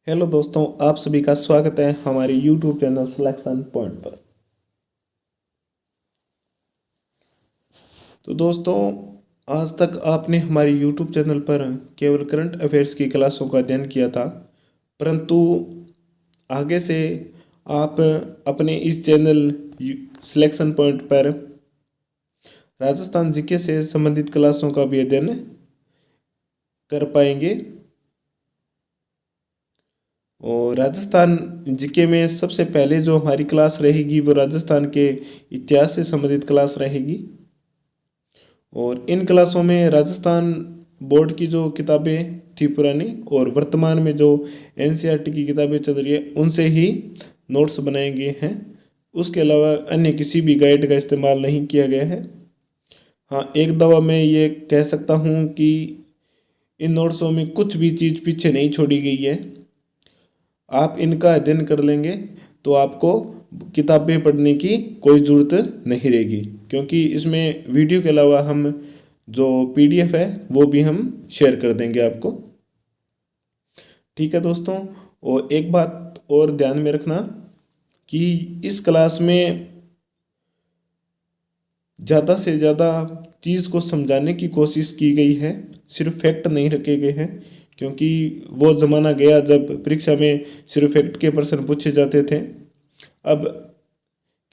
Hello दोस्तों, आप सभी का स्वागत है हमारे YouTube चैनल सिलेक्शन पॉइंट पर। तो दोस्तों, आज तक आपने हमारे YouTube चैनल पर केवल करंट अफेयर्स की क्लासों का अध्ययन किया था, परंतु आगे से आप अपने इस चैनल सिलेक्शन पॉइंट पर राजस्थान जीके से संबंधित क्लासों का भी अध्ययन कर पाएंगे। और राजस्थान जीके में सबसे पहले जो हमारी क्लास रहेगी वो राजस्थान के इतिहास से संबंधित क्लास रहेगी। और इन क्लासों में राजस्थान बोर्ड की जो किताबें थी पुरानी और वर्तमान में जो एनसीईआरटी की किताबें चल रही है उनसे ही नोट्स बनाए गए हैं। उसके अलावा अन्य किसी भी गाइड का इस्तेमाल नहीं किया गया है। हाँ, एक दवा मैं ये कह सकता हूँ कि इन नोट्सों में कुछ भी चीज़ पीछे नहीं छोड़ी गई है। आप इनका अध्ययन कर लेंगे तो आपको किताबें पढ़ने की कोई ज़रूरत नहीं रहेगी, क्योंकि इसमें वीडियो के अलावा हम जो पीडीएफ है वो भी हम शेयर कर देंगे आपको। ठीक है दोस्तों, और एक बात और ध्यान में रखना कि इस क्लास में ज़्यादा से ज़्यादा चीज़ को समझाने की कोशिश की गई है, सिर्फ फैक्ट नहीं रखे गए हैं, क्योंकि वो ज़माना गया जब परीक्षा में सिर्फ फैक्ट के प्रश्न पूछे जाते थे। अब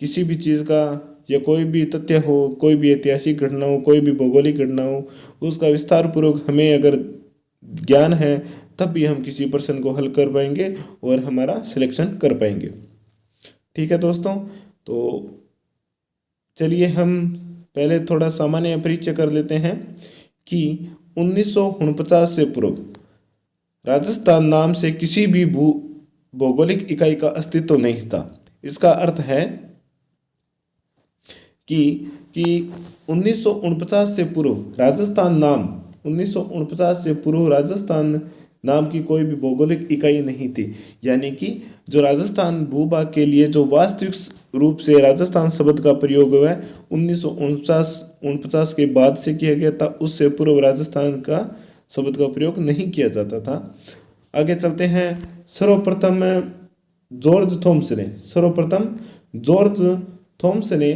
किसी भी चीज़ का या कोई भी तथ्य हो, कोई भी ऐतिहासिक घटना हो, कोई भी भौगोलिक घटना हो, उसका विस्तार पूर्वक हमें अगर ज्ञान है तब भी हम किसी प्रश्न को हल कर पाएंगे और हमारा सिलेक्शन कर पाएंगे। ठीक है दोस्तों, तो चलिए हम पहले थोड़ा सामान्य परिचय कर लेते हैं कि 1949 से पूर्व राजस्थान नाम से किसी भी भौगोलिक इकाई का अस्तित्व नहीं था। इसका अर्थ है कि 1949 से पूर्व राजस्थान नाम 1949 से पूर्व राजस्थान नाम की कोई भी भौगोलिक इकाई नहीं थी। यानी कि जो राजस्थान भूभाग के लिए जो वास्तविक रूप से राजस्थान शब्द का प्रयोग हुआ है 1949 के बाद से किया गया था। उससे पूर्व राजस्थान का शब्द का प्रयोग नहीं किया जाता था। आगे चलते हैं। सर्वप्रथम जॉर्ज थॉम्स ने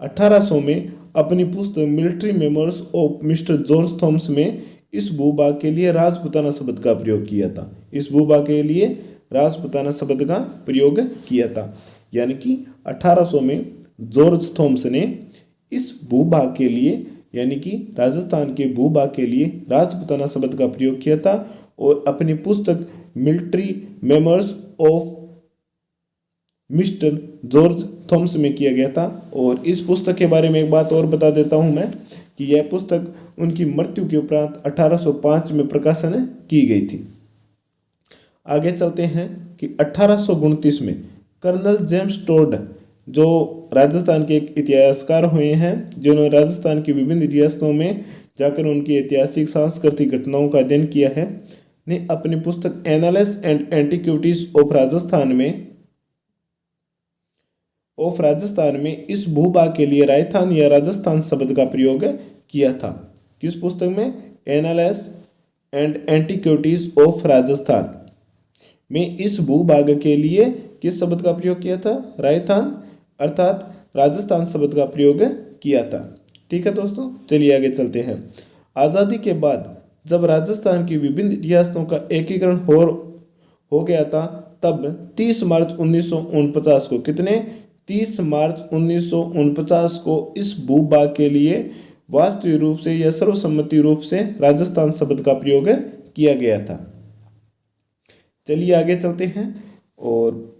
1800 में अपनी पुस्तक military memoirs of mister George Thoms में इस भूभाग के लिए राजपूताना शब्द का प्रयोग किया था। इस भूभाग के लिए राजपूताना शब्द का प्रयोग किया था। यानी कि 1800 में जॉर्ज थॉम्स ने इस भूभाग के लिए यानी कि राजस्थान के भूभाग के लिए राजपूताना शब्द का प्रयोग किया था और अपनी पुस्तक military memoirs of mister George Thoms में किया गया था। और इस पुस्तक के बारे में एक बात और बता देता हूं मैं कि यह पुस्तक उनकी मृत्यु के उपरांत 1805 में प्रकाशन की गई थी। आगे चलते हैं कि 1829 में कर्नल जेम्स टोड, जो राजस्थान के एक इतिहासकार हुए हैं, जिन्होंने राजस्थान की विभिन्न रियासतों में जाकर उनकी ऐतिहासिक सांस्कृतिक घटनाओं का अध्ययन किया है, ने अपनी पुस्तक annals and antiquities of Rajasthan में इस भूभाग के लिए राजस्थान या राजस्थान शब्द का प्रयोग किया था। किस पुस्तक में? Annals and antiquities of Rajasthan में इस भूभाग के लिए किस शब्द का प्रयोग किया था? राजस्थान अर्थात राजस्थान शब्द का प्रयोग किया था। ठीक है दोस्तों, चलिए आगे चलते हैं। आज़ादी के बाद जब राजस्थान की विभिन्न रियासतों का एकीकरण हो गया था, तब 30 मार्च 1949 को 30 मार्च 1949 को इस भूभाग के लिए वास्तविक रूप से या सर्वसम्मति रूप से राजस्थान शब्द का प्रयोग किया गया था। चलिए आगे चलते हैं। और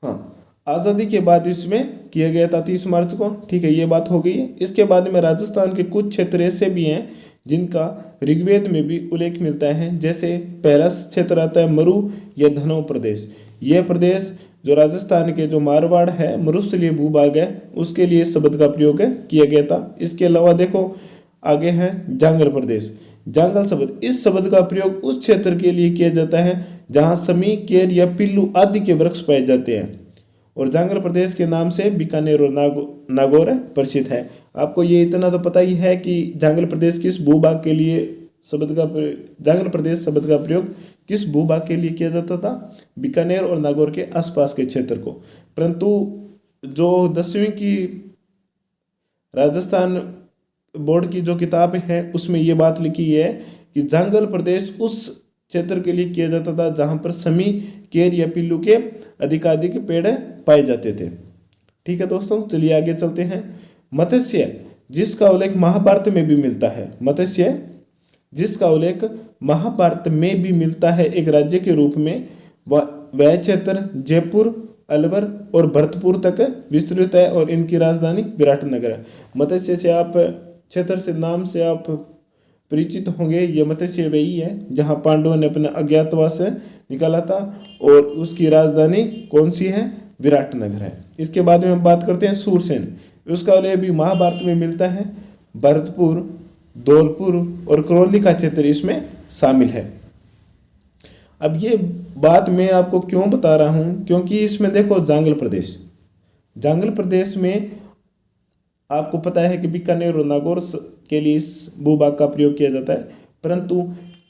हाँ, आज़ादी के बाद इसमें किया गया था 30 मार्च को। ठीक है, ये बात हो गई है। इसके बाद में राजस्थान के कुछ क्षेत्र ऐसे भी हैं जिनका ऋग्वेद में भी उल्लेख मिलता है। जैसे पहला क्षेत्र आता है मरु या धनोव प्रदेश। यह प्रदेश जो राजस्थान के जो मारवाड़ है, मरुस्थलीय भूभाग है, उसके लिए शब्द का प्रयोग किया गया था। इसके अलावा देखो आगे है जांगल प्रदेश। जांगल शब्द, इस शब्द का प्रयोग उस क्षेत्र के लिए किया जाता है जहाँ समी, केर या पिल्लू आदि के वृक्ष पाए जाते हैं। और जांगल प्रदेश के नाम से बीकानेर और नागौर प्रसिद्ध है। आपको ये इतना तो पता ही है कि जांगल प्रदेश किस भूभाग के लिए जांगल प्रदेश शब्द का प्रयोग किस भूभाग के लिए किया जाता था, बीकानेर और नागौर के आसपास के क्षेत्र को। परंतु जो 10वीं की राजस्थान बोर्ड की जो किताब है उसमें ये बात लिखी है कि जांगल प्रदेश उस क्षेत्र के लिए किया जाता था जहां पर समी, केर या पिल्लू के अधिकाधिक पेड़ पाए जाते थे। ठीक है दोस्तों, चलिए आगे चलते हैं। मत्स्य जिसका उल्लेख महाभारत में भी मिलता है, मत्स्य जिसका उल्लेख महाभारत में भी मिलता है एक राज्य के रूप में, वह क्षेत्र जयपुर, अलवर और भरतपुर तक विस्तृत है और इनकी राजधानी विराटनगर है। मत्स्य से आप क्षेत्र से नाम से आप परिचित होंगे। ये मत्स्य वही है जहां पांडवों ने अपना अज्ञातवास निकाला था और उसकी राजधानी कौन सी है, विराटनगर है। इसके बाद में हम बात करते हैं सूरसेन, उसका उल्लेख भी महाभारत में मिलता है। भरतपुर, धौलपुर और करौली का क्षेत्र इसमें शामिल है। अब ये बात मैं आपको क्यों बता रहा हूँ, क्योंकि इसमें देखो जांगल प्रदेश में आपको पता है कि बीकानेर और नागौर के लिए इस भूभाग का प्रयोग किया जाता है। परंतु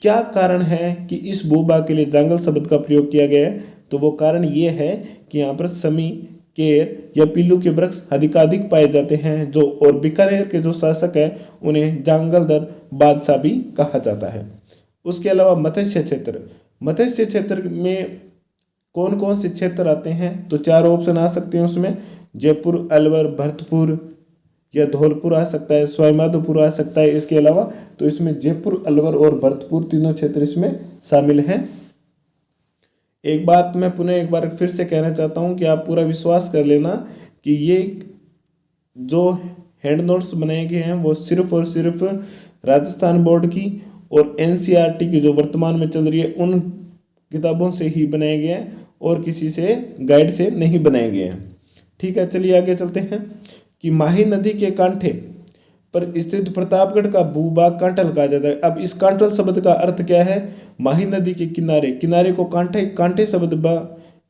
क्या कारण है कि इस भूभाग के लिए जांगल शब्द का प्रयोग किया गया है, तो वो कारण ये है कि यहाँ पर समी, केर या पिल्लू के वृक्ष अधिकाधिक पाए जाते हैं, जो और बीकानेर के जो शासक है उन्हें जांगलदर बादशाह भी कहा जाता है। उसके अलावा मत्स्य क्षेत्र में कौन कौन से क्षेत्र आते हैं, तो 4 ऑप्शन आ सकते हैं उसमें। जयपुर, अलवर, भरतपुर या धौलपुर आ सकता है, सवाईमाधोपुर आ सकता है। इसके अलावा तो इसमें जयपुर, अलवर और भरतपुर तीनों क्षेत्र इसमें शामिल हैं। एक बात मैं पुनः एक बार फिर से कहना चाहता हूं कि आप पूरा विश्वास कर लेना कि ये जो हैंड नोट्स बनाए गए हैं वो सिर्फ और सिर्फ राजस्थान बोर्ड की और एनसीईआरटी की जो वर्तमान में चल रही है उन किताबों से ही बनाए गए हैं और किसी से गाइड से नहीं बनाए गए हैं। ठीक है, चलिए आगे चलते हैं कि माही नदी के कांठे पर स्थित प्रतापगढ़ का भूभाग कांठल कहा जाता है। अब इस कांठल शब्द का अर्थ क्या है, माही नदी के किनारे को कांठे शब्द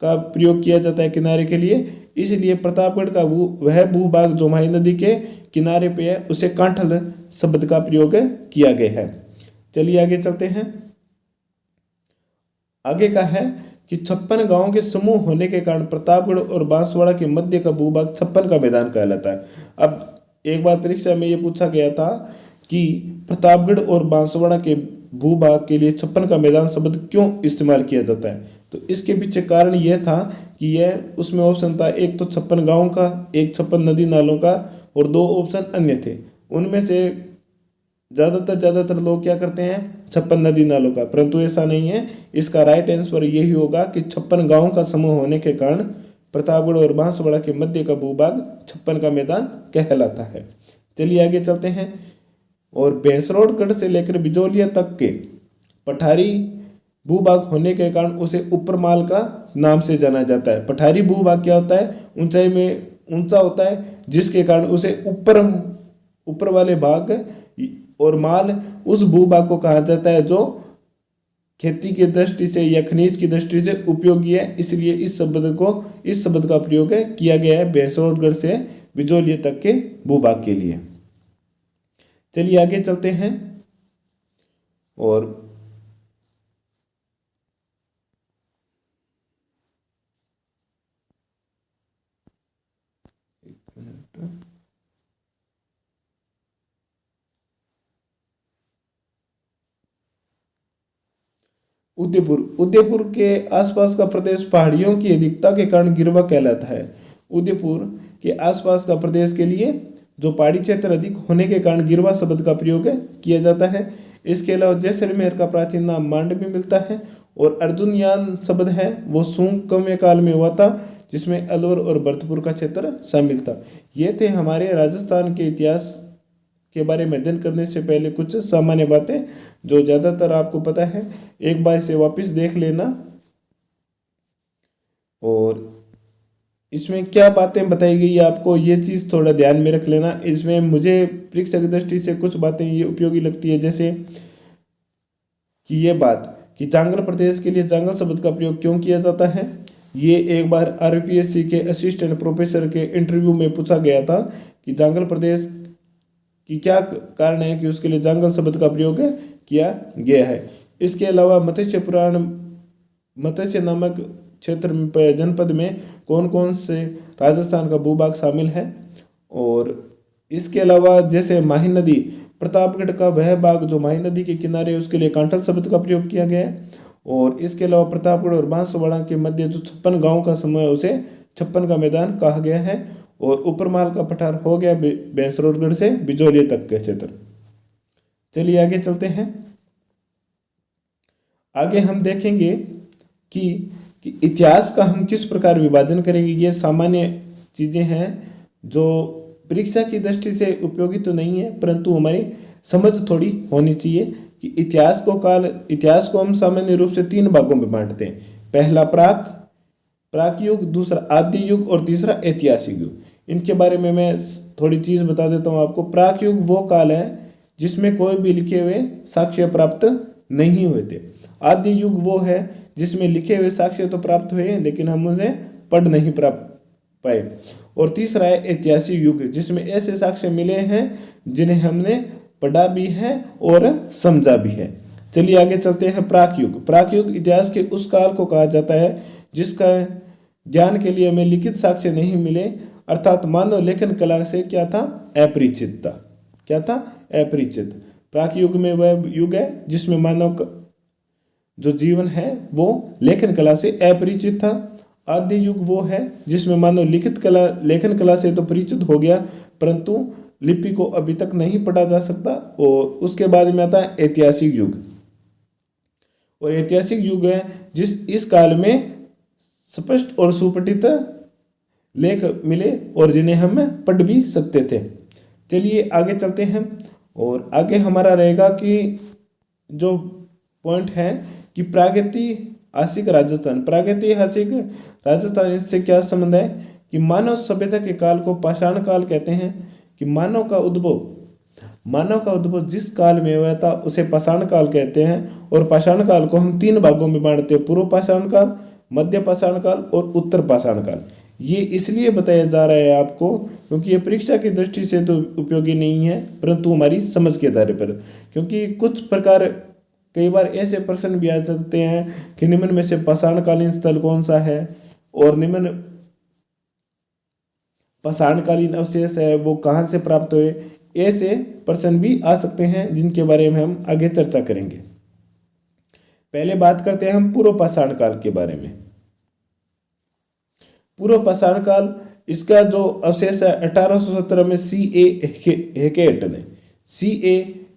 का प्रयोग किया जाता है किनारे के लिए, इसलिए प्रतापगढ़ का वह भूभाग जो माही नदी के किनारे पे है उसे कांठल शब्द का प्रयोग किया गया है। चलिए आगे चलते हैं। आगे का है कि 56 गांवों के समूह होने के कारण प्रतापगढ़ और बांसवाड़ा के मध्य का भूभाग 56 का मैदान कहलाता है। अब एक बार परीक्षा में ये पूछा गया था कि प्रतापगढ़ और बांसवाड़ा के भूभाग के लिए 56 का मैदान शब्द क्यों इस्तेमाल किया जाता है, तो इसके पीछे कारण यह था कि यह उसमें ऑप्शन था, एक तो 56 गाँव का, एक 56 नदी नालों का और 2 ऑप्शन अन्य थे। उनमें से ज़्यादातर लोग क्या करते हैं, 56 नदी नालों का, परंतु ऐसा नहीं है। इसका राइट आंसर यही होगा कि 56 गाँव का समूह होने के कारण प्रतापगढ़ और बांसवाड़ा के मध्य का भूभाग 56 का मैदान कहलाता है। चलिए आगे चलते हैं। और भैंसरोडगढ़ से लेकर बिजौलिया तक के पठारी भूभाग होने के कारण उसे ऊपरमाल का नाम से जाना जाता है। पठारी भूभाग क्या होता है, ऊंचाई में ऊंचा होता है, जिसके कारण उसे ऊपर वाले भाग और माल उस भूभाग को कहा जाता है जो खेती की दृष्टि से या खनिज की दृष्टि से उपयोगी है। इसलिए इस शब्द का प्रयोग किया गया है भैंसरोडगढ़ से बिजौलिया तक के भूभाग के लिए। चलिए आगे चलते हैं। और उदयपुर के आसपास का प्रदेश पहाड़ियों की अधिकता के कारण गिरवा कहलाता है। उदयपुर के आसपास का प्रदेश के लिए जो पहाड़ी क्षेत्र अधिक होने के कारण गिरवा शब्द का प्रयोग किया जाता है। इसके अलावा जैसलमेर का प्राचीन नाम मांड भी मिलता है और अर्जुनयान शब्द है वो सूंग काल में हुआ था, जिसमें अलवर और भरतपुर का क्षेत्र शामिल था। ये थे हमारे राजस्थान के इतिहास के बारे में अध्ययन करने से पहले कुछ सामान्य बातें जो ज़्यादातर आपको पता है। एक बार इसे वापस देख लेना और इसमें क्या बातें बताई गई आपको ये चीज़ थोड़ा ध्यान में रख लेना। इसमें मुझे परीक्षा की दृष्टि से कुछ बातें ये उपयोगी लगती है, जैसे कि ये बात कि जांगल प्रदेश के लिए जांगल शब्द का प्रयोग क्यों किया जाता है, ये एक बार आरपीएससी के असिस्टेंट प्रोफेसर के इंटरव्यू में पूछा गया था कि जांगल प्रदेश की क्या कारण है कि उसके लिए जांगल शब्द का प्रयोग किया गया है। इसके अलावा मत्स्य पुराण, मत्स्य नामक क्षेत्र जनपद में कौन कौन से राजस्थान का भूभाग शामिल है। और इसके अलावा जैसे माही नदी, प्रतापगढ़ का वह भाग जो माही नदी के किनारे, उसके लिए कांठल शब्द का प्रयोग किया गया है। और इसके अलावा प्रतापगढ़ और बांसवाड़ा के मध्य जो 56 गांव का समूह है उसे 56 का मैदान कहा गया है। और ऊपरमाल का पठार हो गया भैंसरोडगढ़ से बिजोलिया तक के क्षेत्र। चलिए आगे चलते हैं। आगे हम देखेंगे कि इतिहास का हम किस प्रकार विभाजन करेंगे। ये सामान्य चीजें हैं जो परीक्षा की दृष्टि से उपयोगी तो नहीं है, परंतु हमारी समझ थोड़ी होनी चाहिए कि इतिहास को हम सामान्य रूप से 3 भागों में बांटते हैं। पहला प्राक युग, दूसरा आदि युग और तीसरा ऐतिहासिक युग। इनके बारे में मैं थोड़ी चीज बता देता हूँ आपको। प्राक युग वो काल है जिसमें कोई भी लिखे हुए साक्ष्य प्राप्त नहीं हुए थे। आदि युग वो है जिसमें लिखे हुए साक्ष्य तो प्राप्त हुए लेकिन हम उसे पढ़ नहीं पाए। और तीसरा है ऐतिहासिक युग, जिसमें ऐसे साक्ष्य मिले हैं जिन्हें हमने पढ़ा भी है और समझा भी है। चलिए आगे चलते हैं। प्राक युग। प्राक युग इतिहास के उस काल को कहा जाता है जिसका ज्ञान के लिए हमें लिखित साक्ष्य नहीं मिले, अर्थात मानव लेखन कला से क्या था, अपरिचित था। क्या था, अपरिचित। प्राक युग में वह युग है जिसमें मानव का जो जीवन है वो लेखन कला से अपरिचित था। आदि युग वो है जिसमें मानव लेखन कला से तो परिचित हो गया, परंतु लिपि को अभी तक नहीं पढ़ा जा सकता। और उसके बाद में आता है ऐतिहासिक युग। और ऐतिहासिक युग है इस काल में स्पष्ट और सुपठित लेख मिले और जिन्हें हम पढ़ भी सकते थे। चलिए आगे चलते हैं। और आगे हमारा रहेगा कि जो पॉइंट है कि प्रागैतिहासिक राजस्थान इससे क्या संबंध है कि मानव सभ्यता के काल को पाषाण काल कहते हैं। कि मानव का उद्भव जिस काल में हुआ था उसे पाषाण काल कहते हैं। और पाषाण काल को हम 3 भागों में बांटते हैं, पूर्व पाषाण काल, मध्य पाषाण काल और उत्तर पाषाण काल। ये इसलिए बताया जा रहा है आपको क्योंकि ये परीक्षा की दृष्टि से तो उपयोगी नहीं है, परंतु हमारी समझ के आधार पर, क्योंकि कई बार ऐसे प्रश्न भी आ सकते हैं कि निम्न में से पाषाणकालीन स्थल कौन सा है और निम्न पाषाणकालीन अवशेष है वो कहाँ से प्राप्त हुए। ऐसे प्रश्न भी आ सकते हैं जिनके बारे में हम आगे चर्चा करेंगे। पहले बात करते हैं हम पूर्व पाषाण काल के बारे में। पूर्व पाषाण काल, इसका जो अवशेष है 1817 में C.A.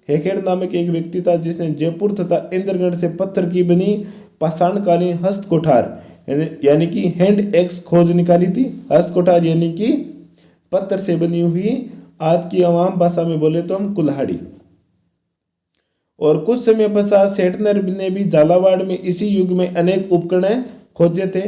हेकेट नामक एक व्यक्ति था जिसने जयपुर तथा इंद्रगढ़ से पत्थर की बनी पाषाणकालीन हस्त कोठार यानी कि हैंड एक्स खोज निकाली थी। हस्त कोठार यानी कि पत्थर से बनी हुई, आज की आवाम भाषा में बोले तो हम कुल्हाड़ी। और कुछ समय पश्चात सेठनर ने भी झालावाड़ में इसी युग में अनेक उपकरण खोजे थे।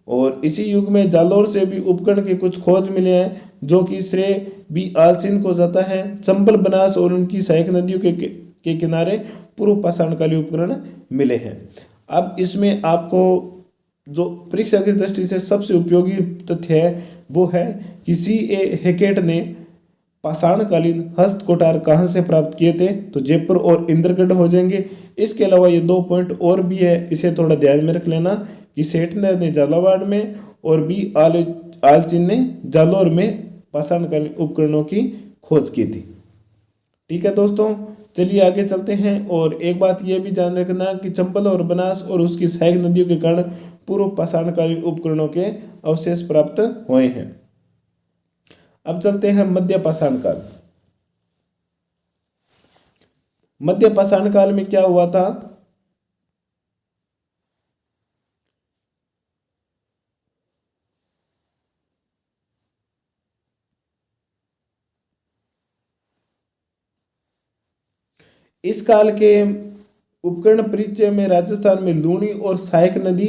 और इसी युग में जालोर से भी उपकरण के कुछ खोज मिले हैं जो कि श्रेय बी आलसीन को जाता है। चंबल, बनास और उनकी सहायक नदियों के किनारे पूर्व पाषाणकालीन उपकरण मिले हैं। अब इसमें आपको जो परीक्षा की दृष्टि से सबसे उपयोगी तथ्य है वो है कि C.A. हेकेट ने पाषाणकालीन हस्त कोठार कहाँ से प्राप्त किए थे, तो जयपुर और इंद्रगढ़ हो जाएंगे। इसके अलावा ये 2 पॉइंट और भी है, इसे थोड़ा ध्यान में रख लेना कि सेठनर ने झालावाड़ में और बी आलचिन ने जालोर में पाषाणकालीन उपकरणों की खोज की थी। ठीक है दोस्तों, चलिए आगे चलते हैं। और एक बात यह भी ध्यान रखना कि चंबल और बनास और उसकी सहायक नदियों के कारण पूर्व पाषाणकालीन उपकरणों के अवशेष प्राप्त हुए हैं। अब चलते हैं मध्य पाषाण काल। मध्य पाषाण काल में क्या हुआ था, इस काल के उपकरण परिचय में राजस्थान में लूणी और सहायक नदी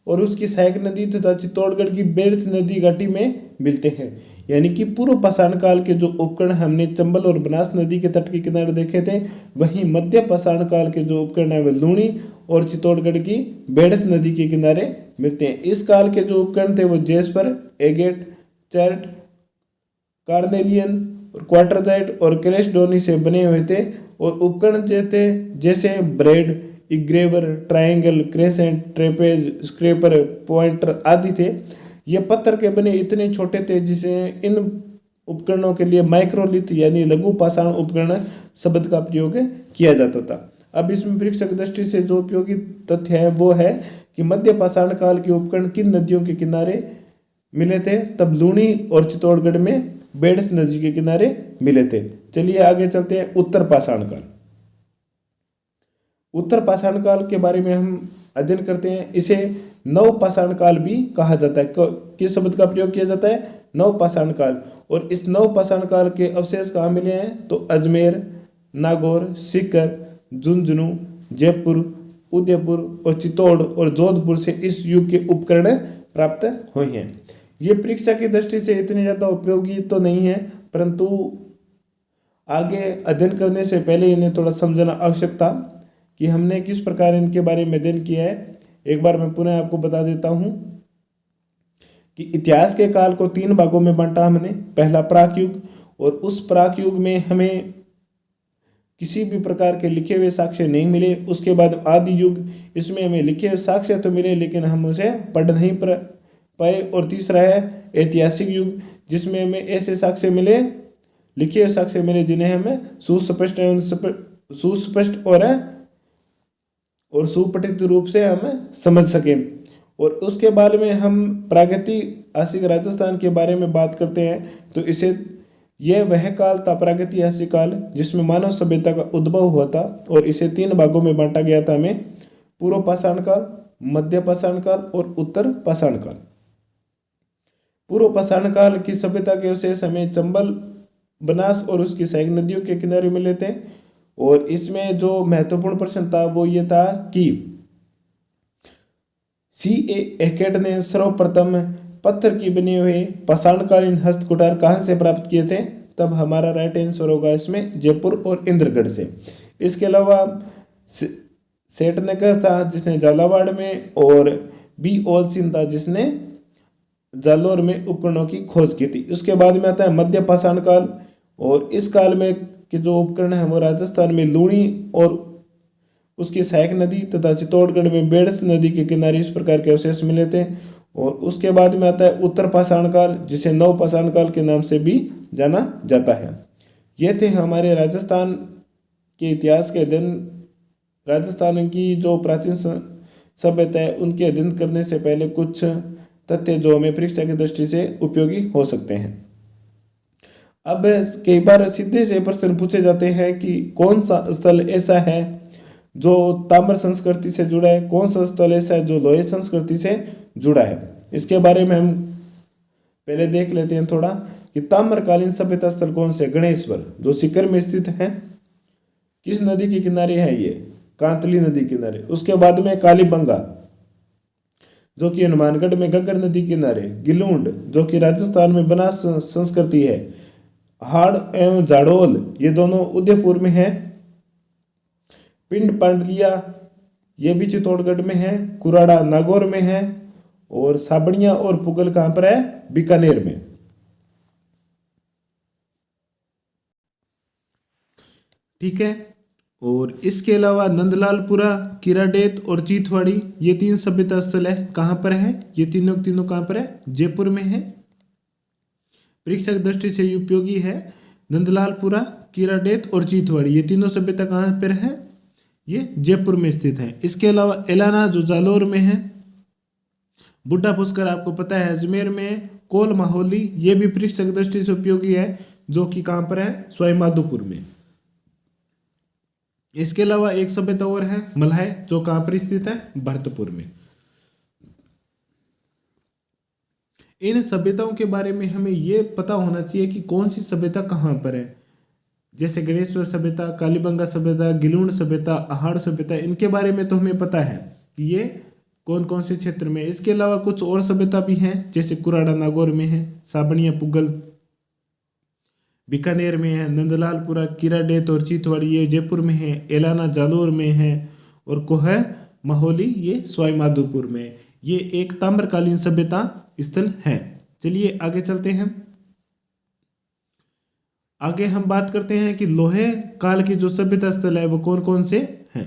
और उसकी सहायक नदी तथा चित्तौड़गढ़ की बेरथ नदी घाटी में मिलते हैं। यानी कि पूर्व पाषाण काल के जो उपकरण हमने चंबल और बनास नदी के तट के किनारे देखे थे, वहीं मध्य पाषाण काल के जो उपकरण है वे लूणी और चित्तौड़गढ़ की बेडस नदी के किनारे मिलते हैं। इस काल के जो उपकरण थे वो जेस्पर, एगेट, चैरट, कार्नेलियन और क्वार्टरजाइट और कैलेस्डोनी से बने हुए थे। और उपकरण जैसे blade, engraver, triangle, crescent, trapeze, scraper, pointer आदि थे। ये पत्थर के बने इतने छोटे थे जिसे इन उपकरणों के लिए माइक्रोलिथ यानी लघु पाषाण उपकरण शब्द का प्रयोग किया जाता था। अब इसमें परीक्षक दृष्टि से जो उपयोगी तथ्य है वो है कि मध्य पाषाण काल के उपकरण किन नदियों के किनारे मिले थे। तब लूणी और चित्तौड़गढ़ में बेडस नदी के किनारे मिले थे। चलिए आगे चलते हैं उत्तर पाषाण काल। उत्तर पाषाण काल के बारे में हम अध्ययन करते हैं। इसे नव पाषाण काल भी कहा जाता है। किस शब्द का प्रयोग किया जाता है? नव पाषाण काल। और इस नव पाषाण काल के अवशेष कहाँ मिले हैं? तो अजमेर, नागौर, सीकर, झुंझुनू, जयपुर, उदयपुर और चित्तौड़ और जोधपुर से इस युग के उपकरण प्राप्त हुए हैं। ये परीक्षा की दृष्टि से इतने ज़्यादा उपयोगी तो नहीं है, परंतु आगे अध्ययन करने से पहले इन्हें थोड़ा समझना आवश्यक था कि हमने किस प्रकार इनके बारे में अध्ययन किया है। एक बार मैं पुनः आपको बता देता हूँ कि इतिहास के काल को 3 भागों में बांटा हमने। पहला प्राक युग, और उस प्राक युग में हमें किसी भी प्रकार के लिखे हुए साक्ष्य नहीं मिले। उसके बाद आदि युग, इसमें हमें लिखे हुए साक्ष्य तो मिले लेकिन हम उसे पढ़ नहीं पाए। और तीसरा है ऐतिहासिक युग, जिसमें हमें ऐसे साक्ष्य मिले, लिखे हुए साक्ष्य मिले जिन्हें हमें सुस्पष्ट और सुपठित रूप से हम समझ सकें। और उसके बाद में हम प्रागैतिहासिक राजस्थान के बारे में बात करते हैं तो यह वह काल था, प्रागैतिहासिक काल, जिसमें मानव सभ्यता का उद्भव हुआ था। और इसे 3 भागों में बांटा गया था हमें: पूर्व पाषाण काल, मध्य पाषाण काल और उत्तर पाषाण काल। पूर्व पाषाण काल की सभ्यता के अवशेष हमें चंबल, बनास और उसकी सहायक नदियों के किनारे मिले थे। और इसमें जो महत्वपूर्ण प्रश्न था वो ये था कि C.A. हैकेट ने सर्वप्रथम पत्थर की बनी हुई पाषाणकालीन हस्तकुठार कहाँ से प्राप्त किए थे? तब हमारा राइट आंसर होगा इसमें जयपुर और इंद्रगढ़ से। इसके अलावा सेठ नगर था जिसने झालावाड़ में, और बी ओलसिन था जिसने जालोर में उपकरणों की खोज की थी। उसके बाद में आता है मध्य पाषाण काल, और इस काल में के जो उपकरण है वो राजस्थान में लूणी और उसकी सहायक नदी तथा चित्तौड़गढ़ में बेडस नदी के किनारे इस प्रकार के अवशेष मिले थे। और उसके बाद में आता है उत्तर पाषाण काल, जिसे नव पाषाण काल के नाम से भी जाना जाता है। ये थे हमारे राजस्थान के इतिहास के अध्ययन। राजस्थान की जो प्राचीन सभ्यता है उनके अध्ययन करने से पहले कुछ तथ्य जो हमें परीक्षा की दृष्टि से उपयोगी हो सकते हैं। अब कई बार सीधे से प्रश्न पूछे जाते हैं कि कौन सा स्थल ऐसा है जो ताम्र संस्कृति से जुड़ा है, कौन सा स्थल ऐसा है जो लोहे संस्कृति से जुड़ा है। इसके बारे में हम पहले देख लेते हैं थोड़ा कि ताम्रकालीन सभ्यता स्थल कौन से? गणेश्वर, जो सीकर में स्थित है। किस नदी के किनारे है ये? कांतली नदी किनारे। उसके बाद में कालीबंगा, जो कि हनुमानगढ़ में घग्गर नदी किनारे। गिलूंड, जो कि राजस्थान में बनास संस्कृति है। हाड़ एवं जाडोल, ये दोनों उदयपुर में है। पिंड पांडलिया, ये भी चित्तौड़गढ़ में है। कुराड़ा नागौर में है। और साबड़िया और पुगल कहाँ पर है? बीकानेर में। ठीक है। और इसके अलावा नंदलालपुरा, किराडेत और चीथवाड़ी, ये 3 सभ्यता स्थल है। कहाँ पर है? ये तीनों कहाँ पर है? जयपुर में है। परीक्षा की दृष्टि से उपयोगी है। नंदलालपुरा, किराडेत और चीथवाड़ी, ये तीनों सभ्यता कहाँ पर है? ये जयपुर में स्थित है। इसके अलावा एलाना, जो जालोर में है। बुड्ढा पुष्कर आपको पता है अजमेर में। कोल माहौली, ये भी परीक्षा की दृष्टि से उपयोगी है, जो कि कहाँ पर है? सवाईमाधोपुर में। इसके अलावा एक सभ्यता और है मलय, जो कहाँ पर स्थित है? भरतपुर में। इन सभ्यताओं के बारे में हमें ये पता होना चाहिए कि कौन सी सभ्यता कहाँ पर है। जैसे गणेश्वर सभ्यता, कालीबंगा सभ्यता, गिलूंड सभ्यता, अहाड़ सभ्यता, इनके बारे में तो हमें पता है कि ये कौन कौन से क्षेत्र में। इसके अलावा कुछ और सभ्यता भी हैं, जैसे कुराड़ा नागौर में है, साबनिया पुगल बीकानेर में है, नंदलालपुरा किराडेत और चितवाड़ी ये जयपुर में है, एलाना जालोर में है, और कोह माहौली ये सवाई माधोपुर में। ये एक ताम्रकालीन सभ्यता स्थल है। चलिए आगे चलते हैं। आगे हम बात करते हैं कि लोहे काल के जो सभ्यता स्थल है वो कौन कौन से हैं।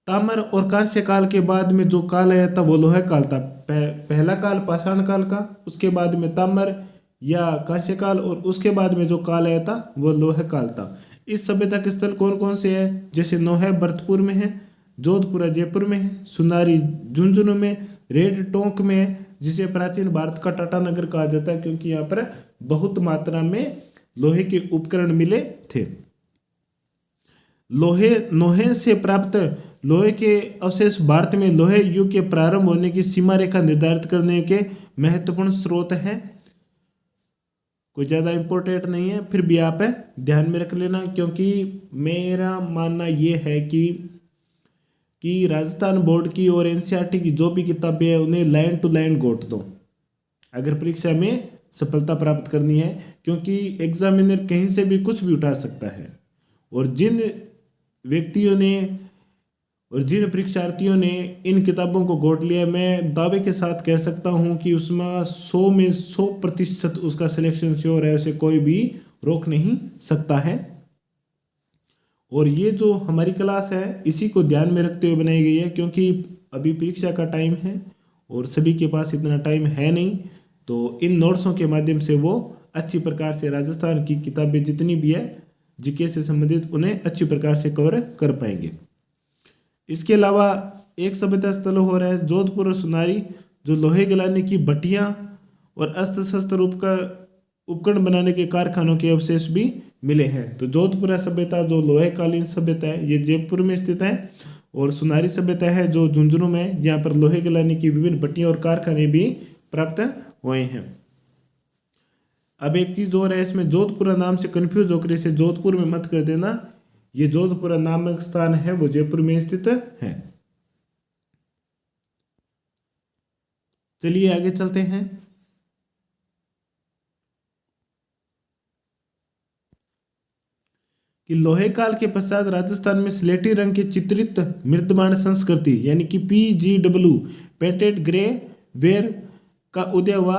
ताम्र और कांस्य काल के बाद में जो काल आया था वो लोहे काल था। पहला काल पाषाण काल का, उसके बाद में ताम्र या कांस्य काल, और उसके बाद में जो काल आया था वो लोहे काल था। इस सभ्यता के स्थल कौन कौन से हैं, जैसे नोहे भरतपुर में है, जोधपुरा जयपुर में है, सुनारी झुंझुनू में, रेड टोंक में है, जिसे प्राचीन भारत का टाटानगर कहा जाता है, क्योंकि यहाँ पर बहुत मात्रा में लोहे के उपकरण मिले थे। लोहे से प्राप्त लोहे के अवशेष भारत में लोहे युग के प्रारंभ होने की सीमा रेखा निर्धारित करने के महत्वपूर्ण स्रोत हैं। कोई ज़्यादा इम्पोर्टेंट नहीं है, फिर भी आप ध्यान में रख लेना, क्योंकि मेरा मानना ये है कि राजस्थान बोर्ड की और एनसीईआरटी की जो भी किताबें हैं उन्हें लाइन टू लाइन गोट दो अगर परीक्षा में सफलता प्राप्त करनी है, क्योंकि एग्जामिनर कहीं से भी कुछ भी उठा सकता है। और जिन व्यक्तियों ने और जिन परीक्षार्थियों ने इन किताबों को गोट लिया, मैं दावे के साथ कह सकता हूं कि उसमें 100 में 100% उसका सिलेक्शन श्योर है, उसे कोई भी रोक नहीं सकता है। और ये जो हमारी क्लास है इसी को ध्यान में रखते हुए बनाई गई है, क्योंकि अभी परीक्षा का टाइम है और सभी के पास इतना टाइम है नहीं, तो इन नोट्सों के माध्यम से वो अच्छी प्रकार से राजस्थान की किताबें जितनी भी है जीके से संबंधित उन्हें अच्छी प्रकार से कवर कर पाएंगे। इसके अलावा एक सभ्यता स्थल हो रहा है जोधपुर और सुनारी, जो लोहे गलाने की भट्टियाँ और अस्त्र शस्त्र उपकरण बनाने के कारखानों के अवशेष भी मिले हैं। तो जोधपुरा सभ्यता जो लोहे कालीन सभ्यता है ये जयपुर में स्थित है, और सुनारी सभ्यता है जो झुंझुनू में है, जहाँ पर लोहे गलाने की विभिन्न भट्टियाँ और कारखाने भी प्राप्त हुए हैं। अब एक चीज और है, इसमें जोधपुरा नाम से कंफ्यूज होकर इसे जोधपुर में मत कर देना। ये जोधपुरा नामक स्थान है वो जयपुर में स्थित है। चलिए आगे चलते हैं। कि लोहे काल के पश्चात राजस्थान में स्लेटी रंग की चित्रित मृदबाण संस्कृति यानी कि PGW पेंटेड ग्रे वेयर का उदय हुआ।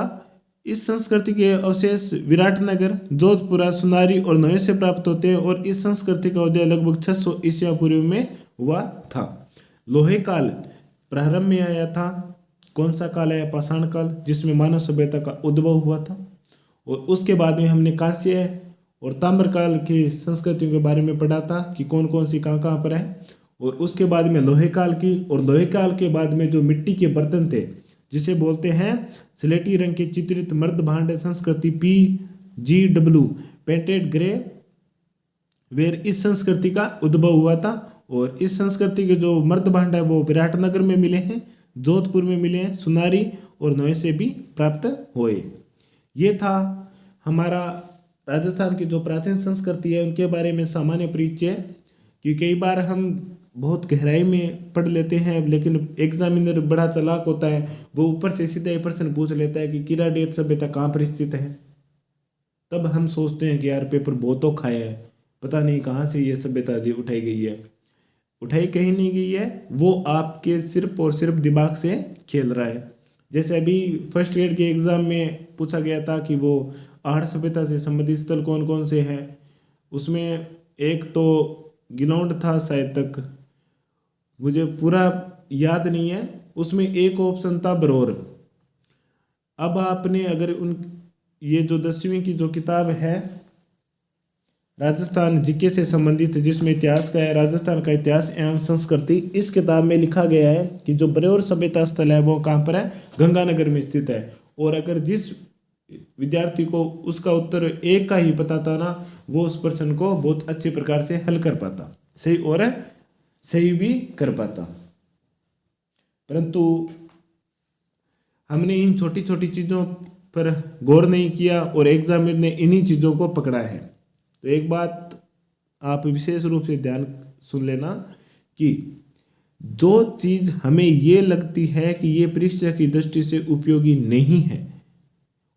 इस संस्कृति के अवशेष विराटनगर, जोधपुरा, सुनारी और नोए से प्राप्त होते हैं, और इस संस्कृति का उदय लगभग 600 ईसा पूर्व में हुआ था। लोहे काल प्रारंभ में आया था। कौन सा काल है? पाषाण काल, जिसमें मानव सभ्यता का उद्भव हुआ था। और उसके बाद में हमने कांस्य और ताम्र काल की संस्कृतियों के बारे में पढ़ा था कि कौन कौन सी कहाँ पर है। और उसके बाद में लोहे काल की, और लोहे काल के बाद में जो मिट्टी के बर्तन थे जिसे बोलते हैं स्लेटी रंग के चित्रित मर्द भांड संस्कृति PGW पेंटेड ग्रे वेयर, इस संस्कृति का उद्भव हुआ था। और इस संस्कृति के जो मर्द भांड है वो विराटनगर में मिले हैं, जोधपुर में मिले हैं, सुनारी और नोए से भी प्राप्त हुए। ये था हमारा राजस्थान की जो प्राचीन संस्कृति है उनके बारे में सामान्य परिचय। कि कई बार हम बहुत गहराई में पढ़ लेते हैं, लेकिन एग्जामिनर बड़ा चालाक होता है, वो ऊपर से सीधा ही प्रश्न पूछ लेता है कि किराडेत सभ्यता कहाँ पर स्थित है। तब हम सोचते हैं कि यार पेपर बहुत तो खाया है, पता नहीं कहाँ से ये सभ्यता उठाई गई है। उठाई कहीं नहीं गई है, वो आपके सिर्फ और सिर्फ दिमाग से खेल रहा है। जैसे अभी फर्स्ट ईयर के एग्जाम में पूछा गया था कि वो आहड़ सभ्यता से संबंधित स्थल कौन कौन से हैं, उसमें एक तो गिलौंड था शायद तक, मुझे पूरा याद नहीं है, उसमें एक ऑप्शन था बरौर। अब आपने अगर ये जो 10वीं की जो किताब है राजस्थान जीके से संबंधित, जिसमें इतिहास का है, राजस्थान का इतिहास एवं संस्कृति, इस किताब में लिखा गया है कि जो बरौर सभ्यता स्थल है वो कहाँ पर है? गंगानगर में स्थित है। और अगर जिस विद्यार्थी को उसका उत्तर एक का ही पता था ना, वो उस प्रश्न को बहुत अच्छे प्रकार से हल कर पाता, सही और सही भी कर पाता। परंतु हमने इन छोटी छोटी चीज़ों पर गौर नहीं किया और एग्जामिनर ने इन्हीं चीज़ों को पकड़ा है। तो एक बात आप विशेष रूप से ध्यान सुन लेना कि जो चीज़ हमें ये लगती है कि ये परीक्षा की दृष्टि से उपयोगी नहीं है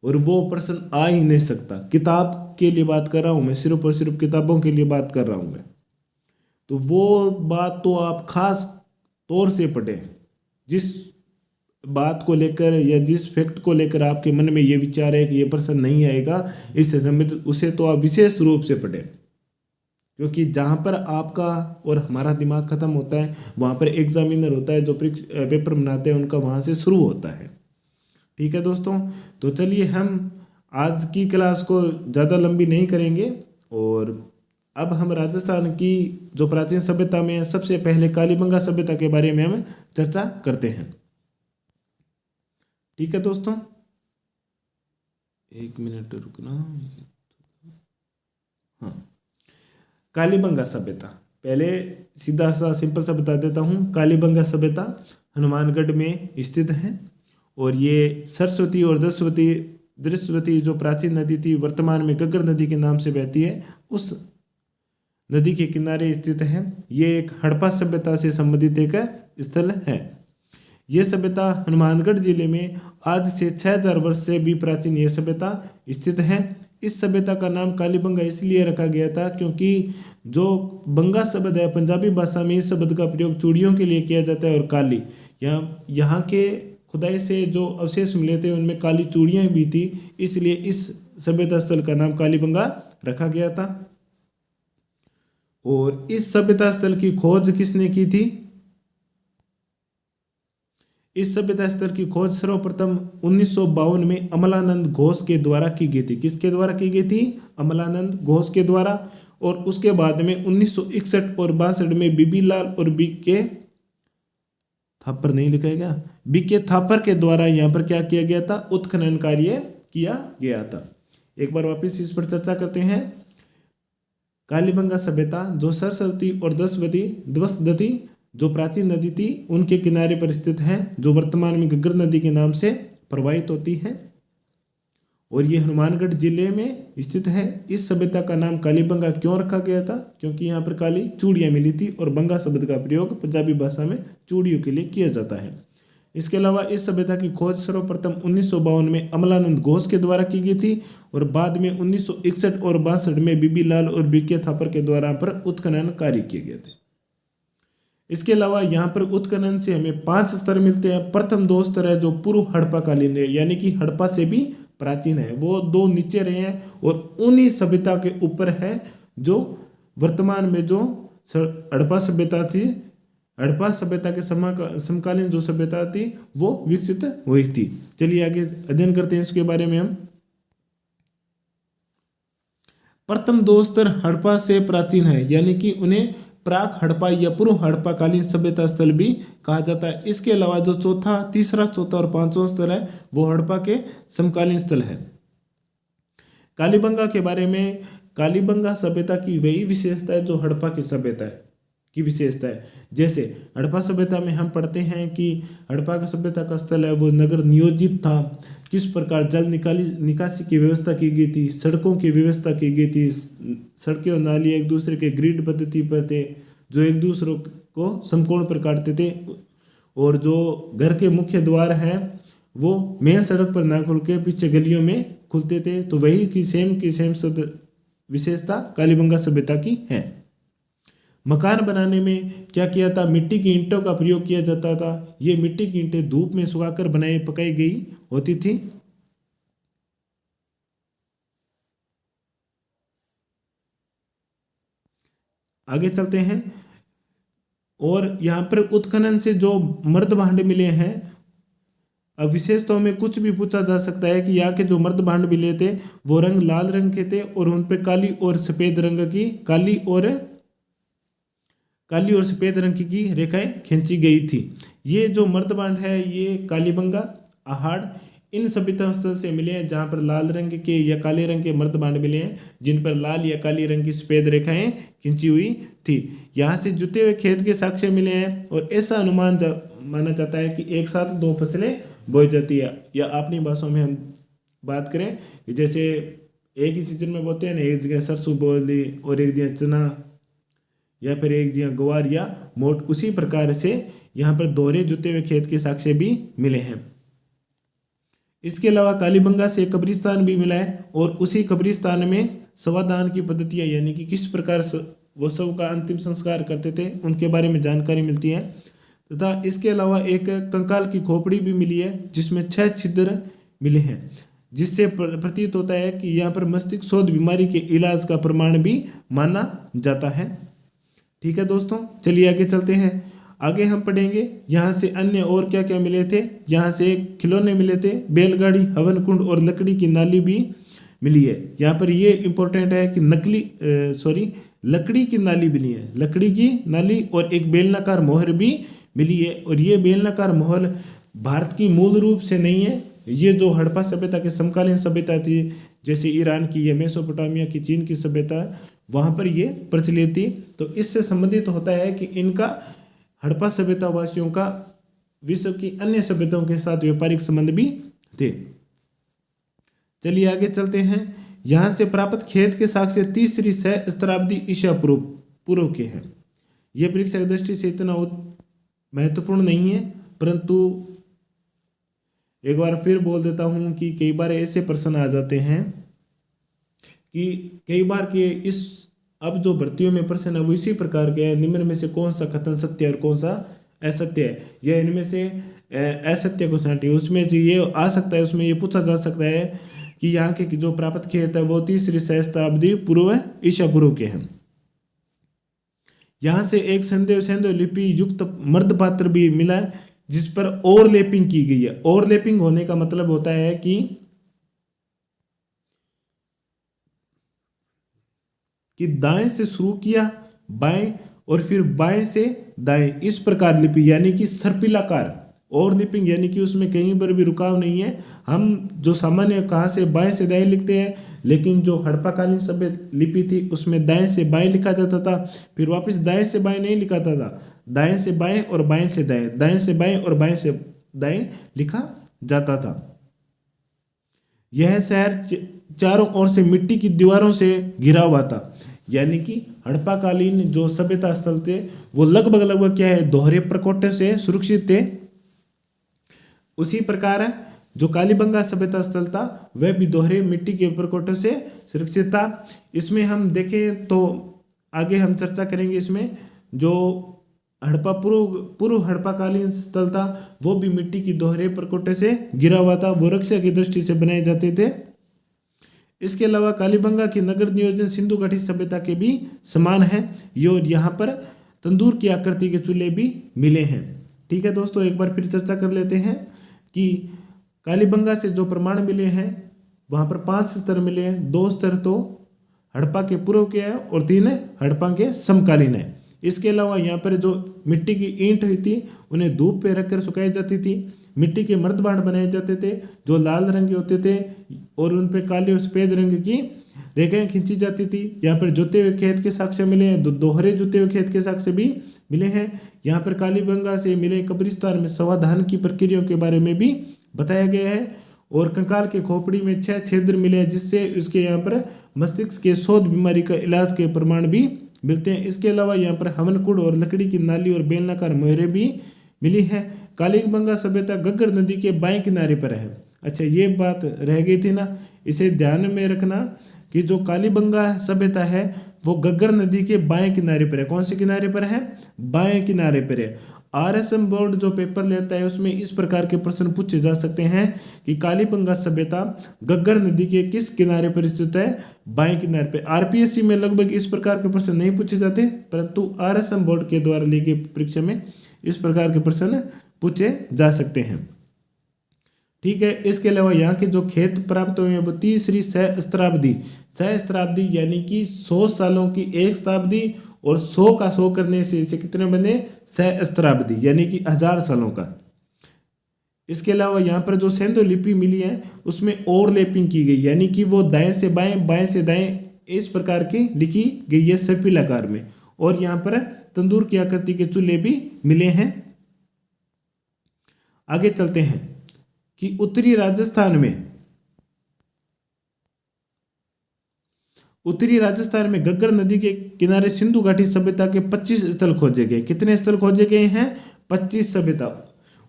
और वो प्रश्न आ ही नहीं सकता, किताब के लिए बात कर रहा हूँ मैं, सिर्फ और सिर्फ किताबों के लिए बात कर रहा हूँ मैं, तो वो बात तो आप खास तौर से पढ़ें। जिस बात को लेकर या जिस फैक्ट को लेकर आपके मन में ये विचार है कि ये प्रश्न नहीं आएगा इससे संबंधित, उसे तो आप विशेष रूप से पढ़ें, क्योंकि जहाँ पर आपका और हमारा दिमाग खत्म होता है वहाँ पर एग्जामिनर होता है, जो पेपर बनाते हैं उनका वहाँ से शुरू होता है। ठीक है दोस्तों, तो चलिए हम आज की क्लास को ज़्यादा लंबी नहीं करेंगे और अब हम राजस्थान की जो प्राचीन सभ्यता में सबसे पहले कालीबंगा सभ्यता के बारे में हम चर्चा करते हैं। ठीक है दोस्तों, एक मिनट रुकना। हाँ, कालीबंगा सभ्यता, पहले सीधा सा सिंपल सा बता देता हूँ। कालीबंगा सभ्यता हनुमानगढ़ में स्थित है और ये सरस्वती और दृश्यवती जो प्राचीन नदी थी, वर्तमान में घग्गर नदी के नाम से बहती है, उस नदी के किनारे स्थित है। ये एक हड़प्पा सभ्यता से संबंधित एक स्थल है। यह सभ्यता हनुमानगढ़ जिले में आज से 6000 वर्ष से भी प्राचीन यह सभ्यता स्थित है। इस सभ्यता का नाम कालीबंगा इसलिए रखा गया था क्योंकि जो बंगा शब्द है, पंजाबी भाषा में इस शब्द का प्रयोग चूड़ियों के लिए किया जाता है और काली, यहाँ के खुदाई से जो अवशेष मिले थे उनमें काली चूड़ियाँ भी थी, इसलिए इस सभ्यता स्थल का नाम कालीबंगा रखा गया था। और इस सभ्यता स्थल की खोज किसने की थी? इस सभ्यता स्थल की खोज सर्वप्रथम 1952 में अमलानंद घोष के द्वारा की गई थी। किसके द्वारा की गई थी? अमलानंद घोष के द्वारा। और उसके बाद में 1961 और 62 में बीबी लाल और बीके थापर नहीं लिखा गया, बीके थापर के द्वारा यहाँ पर क्या किया गया था? उत्खनन कार्य किया गया था। एक बार वापिस इस पर चर्चा करते हैं। कालीबंगा सभ्यता जो सरस्वती और द्वसदती जो प्राचीन नदी थी उनके किनारे पर स्थित है, जो वर्तमान में घग्गर नदी के नाम से प्रवाहित होती है और ये हनुमानगढ़ जिले में स्थित है। इस सभ्यता का नाम कालीबंगा क्यों रखा गया था? क्योंकि यहाँ पर काली चूड़ियाँ मिली थी और बंगा शब्द का प्रयोग पंजाबी भाषा में चूड़ियों के लिए किया जाता है। इसके अलावा इस सभ्यता की खोज सर्वप्रथम 1952 में अमलानंद घोष के द्वारा की गई थी और बाद में 1961 और 62 में बीबी लाल और बीके थापर के द्वारा पर उत्खनन कार्य किए गए थे। इसके अलावा यहाँ पर उत्खनन से हमें 5 स्तर मिलते हैं। प्रथम 2 स्तर है जो पूर्व हड़प्पा कालीन है, यानी कि हड़प्पा से भी प्राचीन है, वो 2 नीचे रहे हैं और उन्हीं सभ्यता के ऊपर है जो वर्तमान में जो हड़प्पा सभ्यता थी, हड़प्पा सभ्यता के समकालीन जो सभ्यता थी वो विकसित हुई थी। चलिए आगे अध्ययन करते हैं इसके बारे में हम। प्रथम 2 स्तर हड़प्पा से प्राचीन है, यानी कि उन्हें प्राक हड़प्पा या पूर्व हड़प्पा कालीन सभ्यता स्थल भी कहा जाता है। इसके अलावा जो तीसरा, चौथा और 5वां स्तर है वो हड़प्पा के समकालीन स्थल है। कालीबंगा के बारे में, कालीबंगा सभ्यता की वही विशेषता है जो हड़प्पा की सभ्यता की विशेषता है। जैसे हड़प्पा सभ्यता में हम पढ़ते हैं कि हड़प्पा का सभ्यता का स्थल है वो नगर नियोजित था, किस प्रकार जल निकासी की व्यवस्था की गई थी, सड़कों की व्यवस्था की गई थी, सड़कें और नाली एक दूसरे के ग्रिड पद्धति पर थे जो एक दूसरे को समकोण पर काटते थे और जो घर के मुख्य द्वार हैं वो मेन सड़क पर ना खुल के पीछे गलियों में खुलते थे। तो वही की सेम विशेषता कालीबंगा सभ्यता की है। मकान बनाने में क्या किया था? मिट्टी की ईंटों का प्रयोग किया जाता था। ये मिट्टी की ईंटें धूप में सुखाकर पकाई गई होती थी। आगे चलते हैं और यहाँ पर उत्खनन से जो मर्द भांड मिले हैं, अब विशेषताओं में कुछ भी पूछा जा सकता है कि यहाँ के जो मर्द भांड मिले थे वो रंग लाल रंग के थे और उन पर काली और सफेद रंग की काली और सफेद रंग की रेखाएं खींची गई थी। ये जो मर्दबांड है ये कालीबंगा, आहाड़ इन सभ्यता स्थल से मिले हैं जहाँ पर लाल रंग के या काले रंग के मर्दबांड मिले हैं जिन पर लाल या काली रंग की सफेद रेखाएं खींची हुई थी। यहाँ से जुते हुए खेत के साक्ष्य मिले हैं और ऐसा अनुमान माना जाता है कि एक साथ 2 फसलें बोई जाती है। या अपनी भाषाओं में हम बात करें कि जैसे एक ही सीजन में बोते हैं ना, एक जगह सरसों बो दी और एक जगह चना, या फिर एक यहाँ गवार या मोट। उसी प्रकार से यहाँ पर दोहरे जुते हुए खेत के साक्ष्य भी मिले हैं। इसके अलावा कालीबंगा से कब्रिस्तान भी मिला है और उसी कब्रिस्तान में शवदान की पद्धतियाँ यानी कि किस प्रकार वो शव का अंतिम संस्कार करते थे उनके बारे में जानकारी मिलती है। तथा इसके अलावा एक कंकाल की खोपड़ी भी मिली है जिसमें 6 छिद्र मिले हैं, जिससे प्रतीत होता है कि यहाँ पर मस्तिष्क शोथ बीमारी के इलाज का प्रमाण भी माना जाता है। ठीक है दोस्तों, चलिए आगे चलते हैं। आगे हम पढ़ेंगे यहाँ से अन्य और क्या क्या मिले थे। यहाँ से खिलौने मिले थे, बैलगाड़ी, हवन कुंड और लकड़ी की नाली भी मिली है। यहाँ पर ये इंपॉर्टेंट है कि लकड़ी की नाली मिली है, लकड़ी की नाली, और एक बेलनाकार मोहर भी मिली है। और ये बेलनाकार मोहर भारत की मूल रूप से नहीं है, ये जो हड़प्पा सभ्यता के समकालीन सभ्यता थी जैसे ईरान की या मेसोपोटामिया की, चीन की सभ्यता, वहाँ पर ये प्रचलित थी। तो इससे संबंधित होता है कि इनका हड़प्पा सभ्यता वासियों का विश्व की अन्य सभ्यताओं के साथ व्यापारिक संबंध भी थे। चलिए आगे चलते हैं। यहाँ से प्राप्त खेत के साक्ष्य तीसरी सहस्त्राब्दी ईसा पूर्व के हैं। ये परीक्षा की दृष्टि से इतना महत्वपूर्ण नहीं है, परंतु एक बार फिर बोल देता हूँ कि कई बार ऐसे प्रश्न आ जाते हैं कि कई बार के इस अब जो भर्तियों में प्रश्न है वो इसी प्रकार के हैं, निम्न में से कौन सा कथन सत्य और कौन सा असत्य है, या इनमें से असत्य को छांटिए। उसमें से ये आ सकता है, उसमें ये पूछा जा सकता है कि यहाँ के जो प्राप्त खेत है वो तीसरी सहस्त्राब्दी पूर्व ईसा पूर्व के हैं। यहाँ से एक संदेव लिपि युक्त मर्दपात्र भी मिला है जिस पर ओवरलैपिंग की गई है। ओवरलैपिंग होने का मतलब होता है कि दाएं से शुरू किया बाएं और फिर बाएं से दाएं, इस प्रकार लिपि यानी कि सर्पिलाकार। ओवरलैपिंग यानी कि उसमें कहीं पर भी रुकाव नहीं है। हम जो सामान्य कहाँ से बाएं से दाएं लिखते हैं, लेकिन जो हड़प्पाकालीन सभ्य लिपि थी उसमें दाएं से बाएं लिखा जाता था, फिर वापस दाएं से बाएं नहीं लिखा जाता था, दाएं से बाएं और बाएं से दाएं, दाएं से बाएं और बाएं से दाएं लिखा जाता था। यह शहर चारों ओर से मिट्टी की दीवारों से घिरा हुआ था, यानी कि हड़प्पाकालीन जो सभ्यता स्थल थे वो लगभग क्या है, दोहरे प्रकोष्ठ से सुरक्षित थे। उसी प्रकार जो कालीबंगा सभ्यता स्थल था वह भी दोहरे मिट्टी के प्रकोष्ठ से सुरक्षित था। इसमें हम देखें तो आगे हम चर्चा करेंगे, इसमें जो हड़प्पा पूर्व हड़प्पाकालीन स्थल था वो भी मिट्टी की दोहरे प्रकोष्ठ से घिरा हुआ था, वो रक्षा की दृष्टि से बनाए जाते थे। इसके अलावा कालीबंगा की नगर नियोजन सिंधु घाटी सभ्यता के भी समान है। और यहाँ पर तंदूर की आकृति के चूल्हे भी मिले हैं। ठीक है दोस्तों, एक बार फिर चर्चा कर लेते हैं कि कालीबंगा से जो प्रमाण मिले हैं वहाँ पर 5 स्तर मिले हैं। 2 स्तर तो हड़प्पा के पूर्व के हैं और 3 हड़प्पा के समकालीन है। इसके अलावा यहाँ पर जो मिट्टी की ईंट हुई थी उन्हें धूप पे रखकर सुखाई जाती थी। मिट्टी के मर्दबाड़ बनाए जाते थे जो लाल रंग के होते थे और उन पर काले और सफेद रंग की रेखाएं खींची जाती थी। यहाँ पर जुते हुए खेत के साक्ष्य मिले हैं, दोहरे जुते हुए खेत के साक्ष्य भी मिले हैं। यहाँ पर कालीबंगा से मिले कब्रिस्तान में शवदान की प्रक्रियाओं के बारे में भी बताया गया है। और कंकाल के खोपड़ी में 6 छिद्र मिले हैं जिससे उसके यहाँ पर मस्तिष्क के शोथ बीमारी का इलाज के प्रमाण भी मिलते हैं। इसके अलावा यहाँ पर हवन कुंड और लकड़ी की नाली और बेलनाकार मोहरें भी मिली है। कालीबंगा सभ्यता घग्गर नदी के बाएं किनारे पर है। अच्छा, ये बात रह गई थी ना, इसे ध्यान में रखना कि जो कालीबंगा सभ्यता है वो घग्गर नदी के बाएं किनारे पर है। कौन से किनारे पर है? बाएं किनारे पर है। आरएसएम बोर्ड जो पेपर लेता है उसमें इस प्रकार के प्रश्न पूछे जा सकते हैं कि कालीबंगा सभ्यता घग्गर नदी के किस किनारे पर स्थित है? बाएं किनारे पे। आरपीएससी में लगभग इस प्रकार के प्रश्न नहीं पूछे जाते, परंतु आरएसएम बोर्ड के द्वारा ली गई परीक्षा में इस प्रकार के प्रश्न पूछे जा सकते हैं। ठीक है, इसके अलावा यहाँ के जो खेत प्राप्त हुए हैं वो तीसरी सहस्त्राब्दी यानी कि 100 सालों की एक शताब्दी और 100 का 100 करने से इसे कितने बने? सहस्त्राब्दी यानी कि 1000 सालों का। इसके अलावा यहाँ पर जो सेंधो लिपि मिली है उसमें ओवरलैपिंग की गई यानी कि वो दाएं से बाएं, बाएं से दाएं इस प्रकार की लिखी गई है सर्पिल आकार में। और यहाँ पर तंदूर की आकृति के चूल्हे भी मिले हैं। आगे चलते हैं कि उत्तरी राजस्थान में उत्तरी राजस्थान में घग्गर नदी के किनारे सिंधु घाटी सभ्यता के 25 स्थल खोजे गए। कितने स्थल खोजे गए हैं? 25 सभ्यता।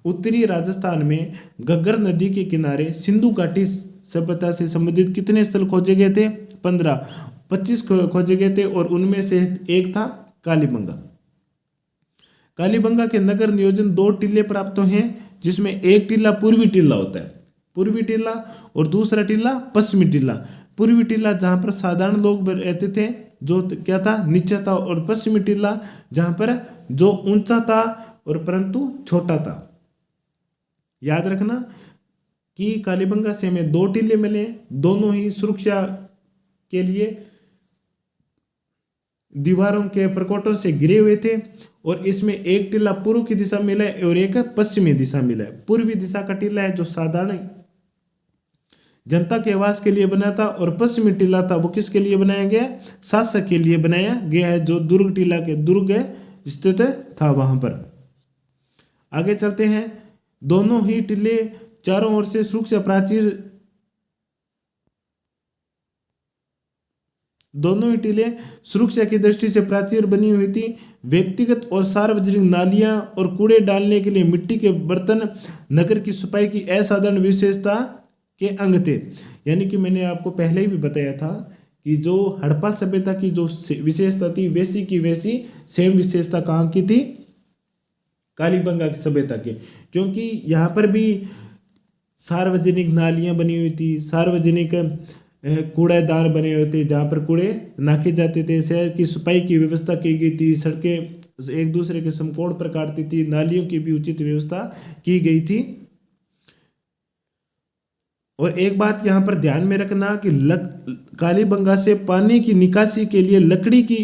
उत्तरी राजस्थान में घग्गर नदी के किनारे सिंधु घाटी सभ्यता से संबंधित कितने स्थल खोजे गए थे? 15। 25 खोजे गए थे और उनमें से एक था कालीबंगा। कालीबंगा के नगर नियोजन 2 टीले प्राप्त हैं, जिसमें एक टीला पूर्वी टीला होता है, पूर्वी टीला, और दूसरा टीला पश्चिमी टीला। पूर्वी टीला जहाँ पर साधारण लोग रहते थे, जो क्या था, नीचा था, और पश्चिमी टीला जहाँ पर जो ऊंचा था और परंतु छोटा था। याद रखना कि कालीबंगा से हमें 2 टीले मिले, दोनों ही सुरक्षा के लिए दीवारों के प्रकोटों से घिरे हुए थे, और इसमें एक टीला पूर्व की दिशा मिला है और एक पश्चिमी दिशा मिला है। पूर्वी दिशा का टीला है जो साधारण जनता के आवास के लिए बना था, और पश्चिमी टीला था वो किसके लिए बनाया गया? शासक के लिए बनाया गया है, जो दुर्ग टीला के दुर्ग स्थित था वहां पर। आगे चलते हैं। दोनों ही टीले चारों ओर से सुरक्षा प्राचीर, दोनों ही टीले सुरक्षा की दृष्टि से प्राचीर बनी हुई थी। व्यक्तिगत और सार्वजनिक नालियां और कूड़े डालने के लिए मिट्टी के बर्तन नगर की सफाई की असाधारण विशेषता के अंग थे। यानी कि मैंने आपको पहले ही भी बताया था कि जो हड़प्पा सभ्यता की जो विशेषता थी, वैसी की वैसी सेम विशेषता कहाँ की थी? कालीबंगा की सभ्यता की, क्योंकि यहाँ पर भी सार्वजनिक नालियाँ बनी हुई थी, सार्वजनिक कूड़ेदान बने हुए थे जहाँ पर कूड़े नाके जाते थे, शहर की सफाई की व्यवस्था की गई थी, सड़कें एक दूसरे के समकोण पर काटती थी, नालियों की भी उचित व्यवस्था की गई थी। और एक बात यहाँ पर ध्यान में रखना कि कालीबंगा से पानी की निकासी के लिए लकड़ी की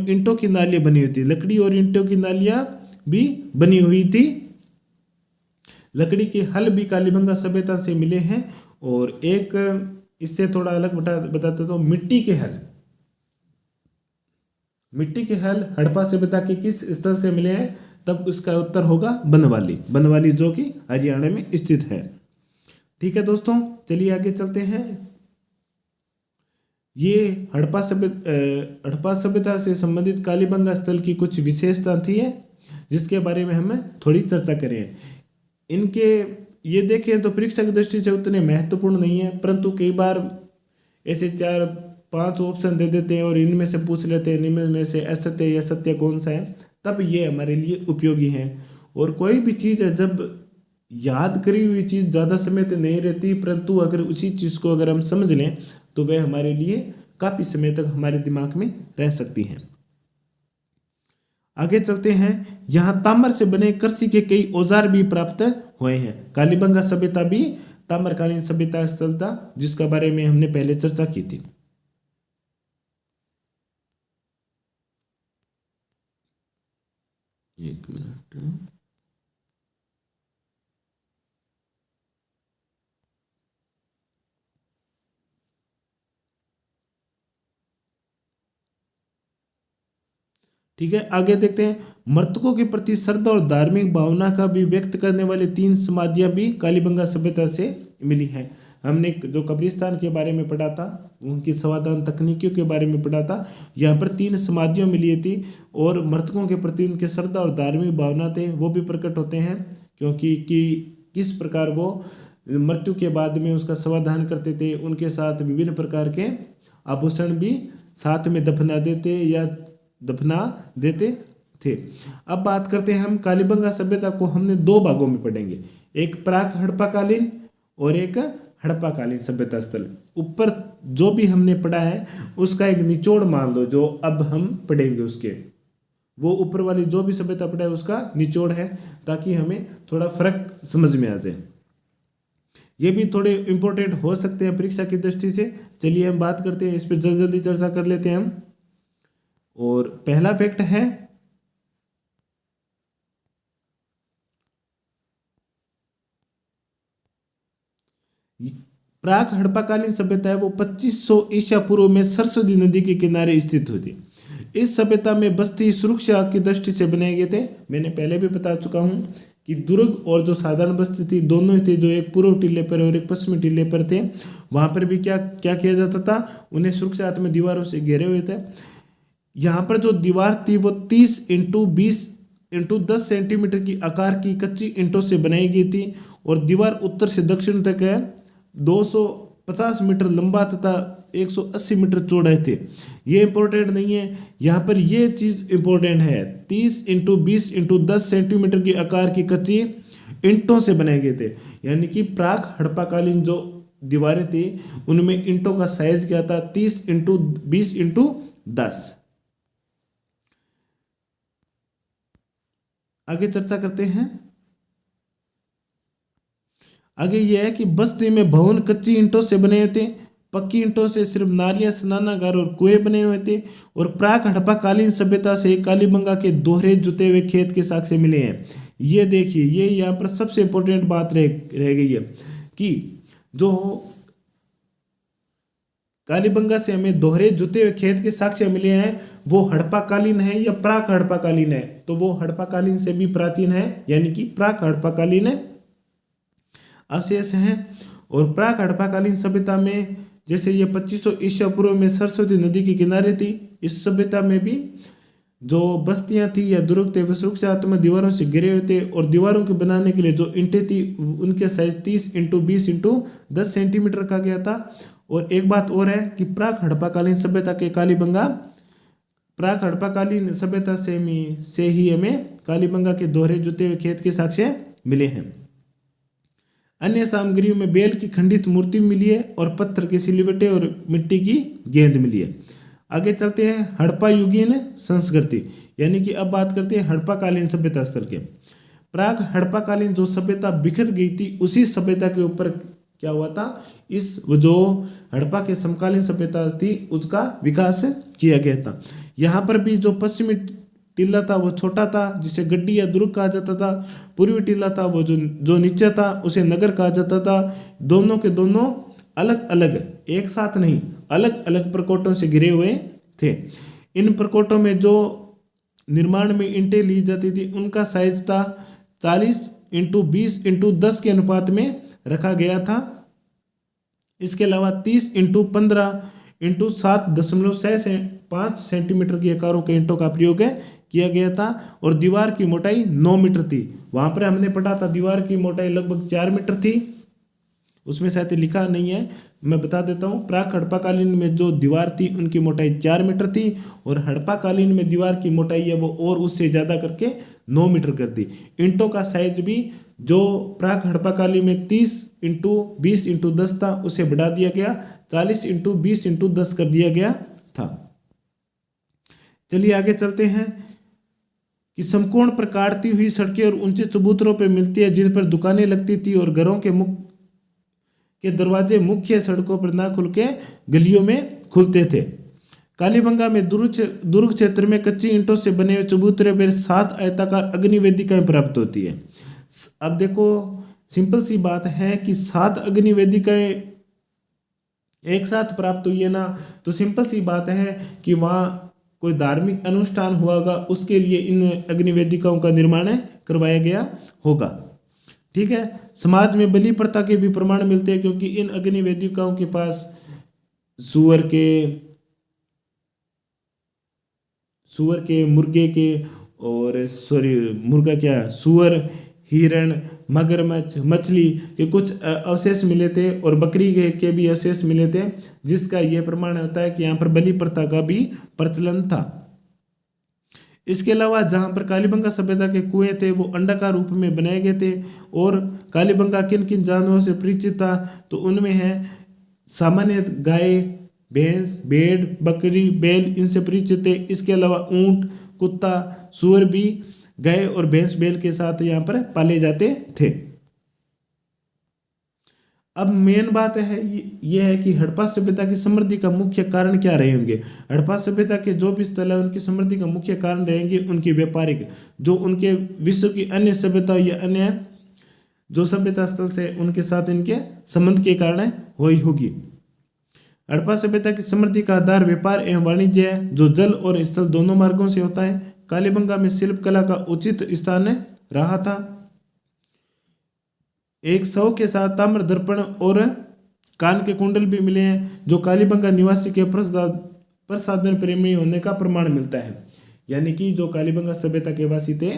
ईंटों की नालियाँ बनी हुई थी, लकड़ी और ईंटों की नालियाँ भी बनी हुई थी। लकड़ी के हल भी कालीबंगा सभ्यता से मिले हैं, और एक इससे थोड़ा अलग बताते तो मिट्टी के हल, मिट्टी के हल हड़प्पा सभ्यता के किस स्थल से मिले हैं? तब उसका उत्तर होगा बनवाली, बनवाली जो कि हरियाणा में स्थित है। ठीक है दोस्तों, चलिए आगे चलते हैं। ये हड़प्पा सभ्यता से संबंधित कालीबंगा स्थल की कुछ विशेषता थी है, जिसके बारे में हमें थोड़ी चर्चा करें। इनके ये देखें तो परीक्षा की दृष्टि से उतने महत्वपूर्ण नहीं है, परंतु कई बार ऐसे 4-5 ऑप्शन दे देते हैं और इनमें से पूछ लेते हैं इनमें से असत्य या सत्य कौन सा है, तब ये हमारे लिए उपयोगी है। और कोई भी चीज़ है, जब याद करी हुई चीज़ ज़्यादा समय तक नहीं रहती, परंतु अगर उसी चीज़ को अगर हम समझ लें तो वह हमारे लिए काफ़ी समय तक हमारे दिमाग में रह सकती है। आगे चलते हैं। यहाँ ताम्र से बने कृषि के कई औजार भी प्राप्त हुए हैं। कालीबंगा सभ्यता भी ताम्रकालीन सभ्यता स्थल था, जिसका बारे में हमने पहले चर्चा की थी। एक मिनट। ठीक है, आगे देखते हैं। मृतकों के प्रति श्रद्धा और धार्मिक भावना का भी व्यक्त करने वाली 3 समाधियां भी कालीबंगा सभ्यता से मिली हैं। हमने जो कब्रिस्तान के बारे में पढ़ा था, उनकी समाधान तकनीकियों के बारे में पढ़ा था। यहाँ पर 3 समाधियां मिली थी, और मृतकों के प्रति उनके श्रद्धा और धार्मिक भावना थे वो भी प्रकट होते हैं, क्योंकि किस प्रकार वो मृत्यु के बाद में उसका समाधान करते थे। उनके साथ विभिन्न प्रकार के आभूषण भी साथ में दफना देते थे। अब बात करते हैं हम कालीबंगा सभ्यता को हमने 2 भागों में पढ़ेंगे, एक प्राक हड़प्पाकालीन और एक हड़प्पाकालीन सभ्यता स्थल। ऊपर जो भी हमने पढ़ा है उसका एक निचोड़ मान लो, जो अब हम पढ़ेंगे उसके, वो ऊपर वाली जो भी सभ्यता पढ़ा है उसका निचोड़ है, ताकि हमें थोड़ा फर्क समझ में आ जाए। ये भी थोड़े इंपॉर्टेंट हो सकते हैं परीक्षा की दृष्टि से। चलिए हम बात करते हैं, इस पर जल्दी चर्चा कर लेते हैं हम। और पहला फैक्ट है, प्राक हड़प्पाकालीन सभ्यता है वो 2500 ईसा पूर्व में सरस्वती नदी के किनारे स्थित हुई थी। इस सभ्यता में बस्ती सुरक्षा की दृष्टि से बनाए गए थे। मैंने पहले भी बता चुका हूं कि दुर्ग और जो साधारण बस्ती थी दोनों ही थे, जो एक पूर्व टीले पर और एक पश्चिमी टीले पर थे, वहाँ पर भी क्या क्या किया जाता था, उन्हें सुरक्षात्मक दीवारों से घेरे हुए थे। यहाँ पर जो दीवार थी वो 30x20x10 सेंटीमीटर की आकार की कच्ची ईंटों से बनाई गई थी और दीवार उत्तर से दक्षिण तक है 250 मीटर लंबा तथा 180 मीटर चौड़ाई थे। ये इंपॉर्टेंट नहीं है, यहाँ पर ये चीज़ इंपॉर्टेंट है, 30x20x10 सेंटीमीटर की आकार की कच्ची ईंटों से बनाए गए थे। यानी कि प्राक हड़प्पाकालीन जो दीवारें थी उनमें ईंटों का साइज क्या था, 30x20x10। आगे चर्चा करते हैं। आगे यह है कि बस्ती में भवन कच्ची ईंटों से बने हुए थे, पक्की ईंटों से सिर्फ नालियां, स्नानागार और कुएं बने हुए थे। और प्राक हड़प्पाकालीन सभ्यता से कालीबंगा के दोहरे जुते हुए खेत के साक्ष्य मिले हैं। ये देखिए, ये यहाँ पर सबसे इंपॉर्टेंट बात रह गई है कि जो कालीबंगा से हमें दोहरे जुते हुए खेत के साक्ष्य मिले हैं वो हड़प्पाकालीन है या प्राक हड़प्पाकालीन है, तो वो हड़प्पाकालीन से भी प्राचीन है, यानी कि प्राक हड़प्पाकालीन अवशेष हैं। और प्राक हड़प्पाकालीन सभ्यता में जैसे ये 2500 ईसा पूर्व में सरस्वती नदी के किनारे थी, इस सभ्यता में भी जो बस्तियां थी या दुर्ग थे वो सुरक्षात्मक दीवारों से घिरे हुए थे और दीवारों के बनाने के लिए जो ईंटें थी उनके साइज 30x20x10 सेंटीमीटर का गया था। और एक बात और है कि प्राक हड़प्पाकालीन सभ्यता के कालीबंगा, प्राक हड़प्पाकालीन सभ्यता से ही हमें कालीबंगा के दोहरे जुते हुए खेत के साक्ष्य मिले हैं। अन्य सामग्रियों में बेल की खंडित मूर्ति मिली है और पत्थर के सिलवटें और मिट्टी की गेंद मिली है। आगे चलते हैं हड़प्पा युगीन संस्कृति, यानी कि अब बात करते हैं हड़प्पाकालीन सभ्यता स्तर के। प्राग हड़प्पाकालीन जो सभ्यता बिखर गई थी उसी सभ्यता के ऊपर क्या हुआ था, इस जो हड़प्पा के समकालीन सभ्यता थी उसका विकास किया गया था। यहाँ पर भी जो पश्चिमी टीला था वो छोटा था जिसे गड्डी या दुर्ग कहा जाता था, पूर्वी टीला था वो जो नीचे था उसे नगर कहा जाता था। दोनों के दोनों अलग अलग, एक साथ नहीं, अलग अलग प्रकोटों से घिरे हुए थे। इन प्रकोटों में जो निर्माण में ईंटें ली जाती थी उनका साइज था 40x20x10 के अनुपात में रखा गया था। इसके अलावा 30x15x7.5 सेंटीमीटर की आकारों के ईंटों का प्रयोग किया गया था और दीवार की मोटाई 9 मीटर थी। वहाँ पर हमने पढ़ा था दीवार की मोटाई लगभग 4 मीटर थी, उसमें शायद लिखा नहीं है, मैं बता देता हूँ। प्राक हड़प्पाकालीन में जो दीवार थी उनकी मोटाई 4 मीटर थी और हड़प्पाकालीन में दीवार की मोटाई है वो और उससे ज़्यादा करके 9 मीटर कर दी। ईंटों का साइज भी जो प्राक हड़प्पाकालीन में 30x20x10 था उसे बढ़ा दिया गया, 40x20x10 कर दिया गया था। चलिए आगे चलते हैं कि समकोण पर काटती हुई सड़कें और ऊंचे चबूतरों पर मिलती है जिन पर दुकानें लगती थी और घरों के दरवाजे मुख्य सड़कों पर ना खुल के गलियों में खुलते थे। कालीबंगा में दुर्ग क्षेत्र में कच्ची ईंटों से बने हुए चबूतरे पर 7 आयताकार अग्नि वेदिकाएं प्राप्त होती है। अब देखो सिंपल सी बात है कि 7 अग्नि वेदिकाएं एक साथ प्राप्त हुई है ना, तो सिंपल सी बात है कि वहाँ कोई धार्मिक अनुष्ठान हुआ होगा, उसके लिए इन अग्नि वेदिकाओं का निर्माण करवाया गया होगा। ठीक है, समाज में बलि प्रथा के भी प्रमाण मिलते हैं क्योंकि इन अग्नि वेदिकाओं के पास सुअर के मुर्गे के और सुअर, हिरण, मगरमच्छ, मछली के कुछ अवशेष मिले थे और बकरी के भी अवशेष मिले थे, जिसका यह प्रमाण होता है कि यहाँ पर बलि प्रथा का भी प्रचलन था। इसके अलावा जहाँ पर कालीबंगा सभ्यता के कुएं थे वो अंडाकार रूप में बनाए गए थे। और कालीबंगा किन किन जानवरों से परिचित था, तो उनमें है सामान्य गाय, भैंस, भेड़, बकरी, बैल, इनसे परिचित थे। इसके अलावा ऊंट, कुत्ता, सूअर भी गाय और भैंस बैल के साथ यहाँ पर पाले जाते थे। अब मेन बात है ये है कि हड़प्पा सभ्यता की समृद्धि का मुख्य कारण क्या रहे होंगे। हड़प्पा सभ्यता के जो भी स्थल है उनकी समृद्धि का मुख्य कारण रहेंगे उनकी व्यापारिक, जो उनके विश्व की अन्य सभ्यता या अन्य जो सभ्यता स्थल से उनके साथ इनके संबंध के कारण हुई होगी। हड़प्पा सभ्यता की समृद्धि का आधार व्यापार एवं वाणिज्य है जो जल और स्थल दोनों मार्गों से होता है। कालीबंगा में शिल्प कला का उचित स्थान रहा था। एक शव के साथ ताम्र दर्पण और कान के कुंडल भी मिले हैं, जो कालीबंगा निवासी के प्रसाधन प्रेमी होने का प्रमाण मिलता है। यानी कि जो कालीबंगा सभ्यता के वासी थे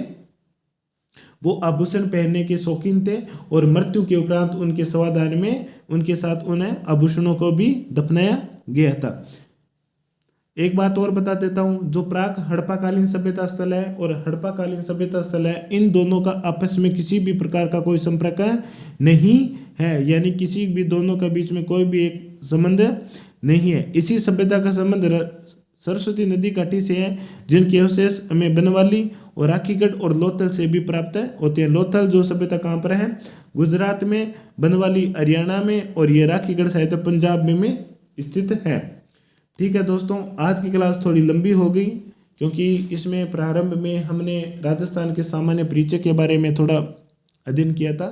वो आभूषण पहनने के शौकीन थे, और मृत्यु के उपरांत उनके शवाधान में उनके साथ उन्हें आभूषणों को भी दफनाया गया था। एक बात और बता देता हूँ, जो प्राक हड़प्पाकालीन सभ्यता स्थल है और हड़प्पाकालीन सभ्यता स्थल है, इन दोनों का आपस में किसी भी प्रकार का कोई संपर्क नहीं है, यानी किसी भी दोनों के बीच में कोई भी एक संबंध नहीं है। इसी सभ्यता का संबंध सरस्वती नदी घाटी से है, जिनके अवशेष हमें बनवाली और राखीगढ़ और लोथल से भी प्राप्त होते हैं। लोथल जो सभ्यता कहाँ पर है? गुजरात में, बनवाली हरियाणा में, और ये राखीगढ़ शायद पंजाब में स्थित है। ठीक है दोस्तों, आज की क्लास थोड़ी लंबी हो गई, क्योंकि इसमें प्रारंभ में हमने राजस्थान के सामान्य परिचय के बारे में थोड़ा अध्ययन किया था,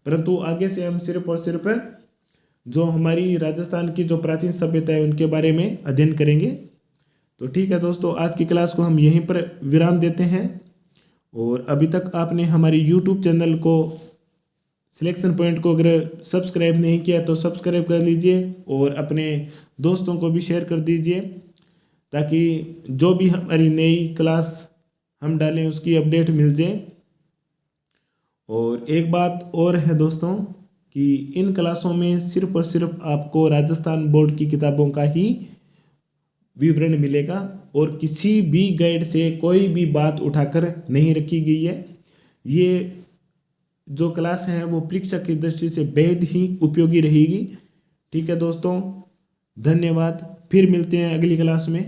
परंतु आगे से हम सिर्फ और सिर्फ जो हमारी राजस्थान की जो प्राचीन सभ्यता है उनके बारे में अध्ययन करेंगे। तो ठीक है दोस्तों, आज की क्लास को हम यहीं पर विराम देते हैं। और अभी तक आपने हमारी यूट्यूब चैनल को, सिलेक्शन पॉइंट को अगर सब्सक्राइब नहीं किया तो सब्सक्राइब कर लीजिए, और अपने दोस्तों को भी शेयर कर दीजिए, ताकि जो भी हमारी नई क्लास हम डालें उसकी अपडेट मिल जाए। और एक बात और है दोस्तों, कि इन क्लासों में सिर्फ और सिर्फ आपको राजस्थान बोर्ड की किताबों का ही विवरण मिलेगा, और किसी भी गाइड से कोई भी बात उठाकर नहीं रखी गई है। ये जो क्लास है वो परीक्षा की दृष्टि से बेहद ही उपयोगी रहेगी। ठीक है दोस्तों, धन्यवाद। फिर मिलते हैं अगली क्लास में।